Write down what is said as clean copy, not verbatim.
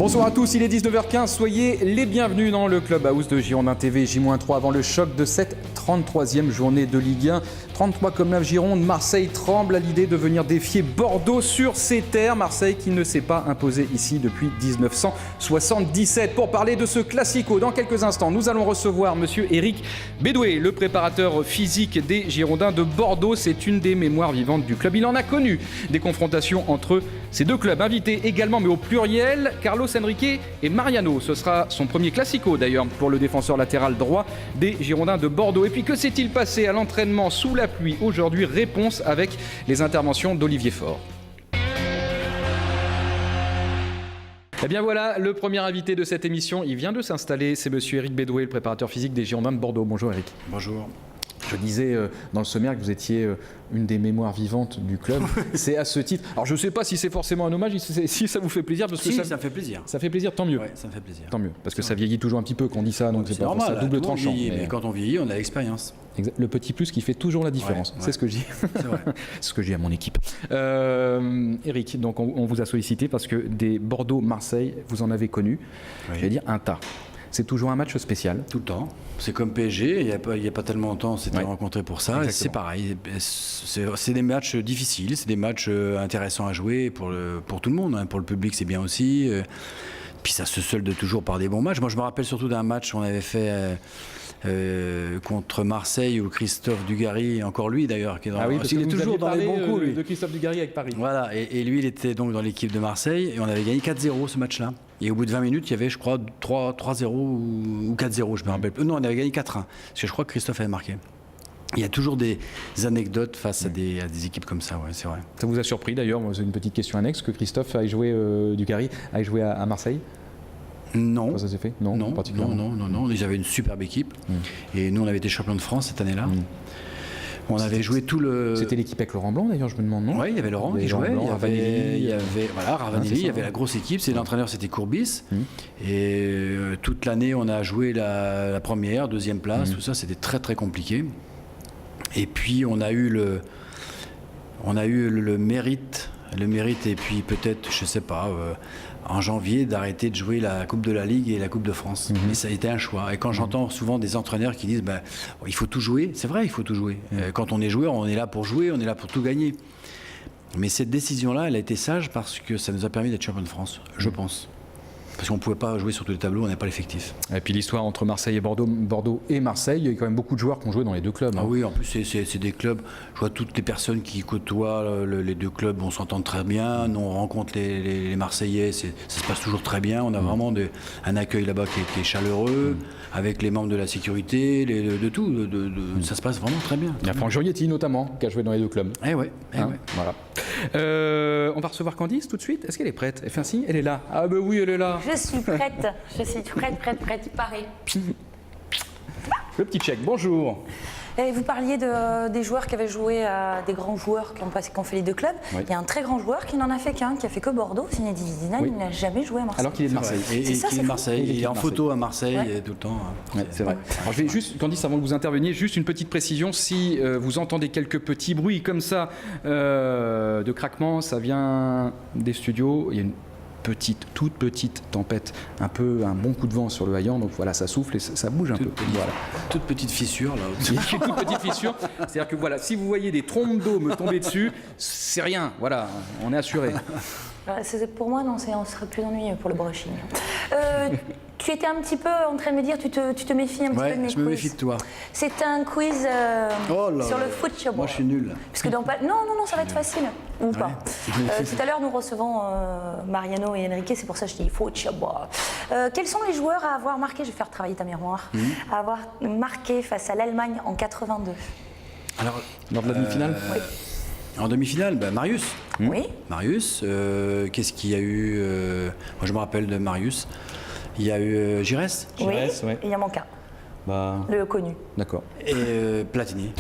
Bonsoir à tous, il est 19h15, soyez les bienvenus dans le Clubhouse de Girondin TV, J-3 avant le choc de cette 33e journée de Ligue 1. 33 comme la Gironde, Marseille tremble à l'idée de venir défier Bordeaux sur ses terres. Marseille qui ne s'est pas imposé ici depuis 1977. Pour parler de ce classico, dans quelques instants, nous allons recevoir monsieur Eric Bédoué, le préparateur physique des Girondins de Bordeaux. C'est une des mémoires vivantes du club. Il en a connu des confrontations entre ces deux clubs. Invités également, mais au pluriel, Carlos Henrique et Mariano. Ce sera son premier classico d'ailleurs pour le défenseur latéral droit des Girondins de Bordeaux. Et puis que s'est-il passé à l'entraînement sous la pluie aujourd'hui? Réponse avec les interventions d'Olivier Faure. Eh bien voilà, le premier invité de cette émission, il vient de s'installer, c'est monsieur Eric Bédoué, le préparateur physique des Girondins de Bordeaux. Bonjour Eric. Bonjour. Je disais dans le sommaire que vous étiez une des mémoires vivantes du club. C'est à ce titre. Alors je ne sais pas si c'est forcément un hommage, si ça vous fait plaisir. Parce que ça me fait plaisir. Ça fait plaisir, tant mieux. Ouais, ça me fait plaisir. Tant mieux, parce que ça vieillit toujours un petit peu quand on dit ça, donc c'est pas normal, double tranchant. Mais quand on vieillit, on a l'expérience. Le petit plus qui fait toujours la différence, c'est ce que je dis. C'est vrai. C'est ce que je dis à mon équipe. Eric, donc on vous a sollicité parce que des Bordeaux-Marseille, vous en avez connu, je vais dire un tas. C'est toujours un match spécial. Tout le temps. C'est comme PSG, il n'y a pas tellement longtemps, on s'était rencontrés pour ça. C'est pareil. C'est des matchs difficiles, c'est des matchs intéressants à jouer pour tout le monde. Pour le public, c'est bien aussi. Puis ça se solde toujours par des bons matchs. Moi, je me rappelle surtout d'un match qu'on avait fait contre Marseille où Christophe Dugarry, encore lui d'ailleurs, qui est dans il est toujours dans les bons coups, lui. De Christophe Dugarry avec Paris. Voilà, et lui, il était donc dans l'équipe de Marseille et on avait gagné 4-0 ce match-là. Et au bout de 20 minutes, il y avait, je crois, 3-0 ou 4-0, je me rappelle. Non, on avait gagné 4-1, parce que je crois que Christophe avait marqué. Il y a toujours des anecdotes face à des équipes comme ça, ouais, c'est vrai. Ça vous a surpris d'ailleurs, c'est une petite question annexe, que Christophe aille jouer, Dugarry aille jouer à Marseille? Non. Comment ça s'est fait? Non, particulièrement. Non. Ils avaient une superbe équipe. Et nous, on avait été champions de France cette année-là. On avait joué tout le... C'était l'équipe avec Laurent Blanc d'ailleurs, je me demande, non? Oui, il y avait Laurent qui jouait, il y avait Ravanelli, il y avait la grosse équipe, l'entraîneur c'était Courbis. Et toute l'année on a joué la première, deuxième place, tout ça, c'était très très compliqué. Et puis on a eu le mérite et puis peut-être, je sais pas, en janvier d'arrêter de jouer la Coupe de la Ligue et la Coupe de France. Mais ça a été un choix. Et quand j'entends souvent des entraîneurs qui disent il faut tout jouer, c'est vrai, il faut tout jouer. Quand on est joueur, on est là pour jouer, on est là pour tout gagner. Mais cette décision-là, elle a été sage parce que ça nous a permis d'être champion de France, je pense. Parce qu'on ne pouvait pas jouer sur tous les tableaux, on n'a pas l'effectif. Et puis l'histoire entre Marseille et Bordeaux et Marseille, il y a quand même beaucoup de joueurs qui ont joué dans les deux clubs. Ah oui, en plus c'est des clubs, je vois toutes les personnes qui côtoient les deux clubs, on s'entend très bien, nous on rencontre les Marseillais, ça se passe toujours très bien, on a vraiment un accueil là-bas qui est chaleureux, avec les membres de la sécurité, de tout, ça se passe vraiment très bien. Il y a Franck Jurietti notamment, qui a joué dans les deux clubs. Voilà. On va recevoir Candice tout de suite. Est-ce qu'elle est prête? Elle fait un signe? Elle est là. Ah ben oui, elle est là. Je suis prête, parée. Le petit check, bonjour. Et vous parliez des joueurs qui avaient joué, des grands joueurs qui ont fait les deux clubs. Oui. Il y a un très grand joueur qui n'en a fait qu'un, qui a fait que Bordeaux, Zinedine Zidane, il n'a jamais joué à Marseille. Alors qu'il est de Marseille. Il est en photo à Marseille tout le temps. C'est vrai. Alors je vais juste, Candice, avant que vous interveniez, juste une petite précision. Si vous entendez quelques petits bruits comme ça de craquement, ça vient des studios. Il y a une toute petite tempête, un bon coup de vent sur le haillan, donc voilà, ça souffle et ça bouge un peu. Voilà. Toute petite fissure là au-dessus. Toute petite fissure, c'est-à-dire que voilà, si vous voyez des trompes d'eau me tomber dessus, c'est rien, voilà, on est assuré. Pour moi, non, on serait plus ennuyeux pour le brushing. Tu étais un petit peu en train de me dire, tu te méfies un petit peu de mes quiz. Je me méfie de toi. C'est un quiz sur le foot. Moi, je suis nul. Parce que non, ça va être facile. Ou pas. Tout à l'heure, nous recevons Mariano et Henrique, c'est pour ça que je dis foot. Quels sont les joueurs à avoir marqué, je vais faire travailler ta mémoire, à avoir marqué face à l'Allemagne en 82? Alors, lors de la demi-finale? Oui. En demi-finale, Marius. Oui. Marius. Qu'est-ce qu'il y a eu moi, je me rappelle de Marius. Il y a eu Giresse. Oui. Et il y en manque un. Le connu. D'accord. Et Platini.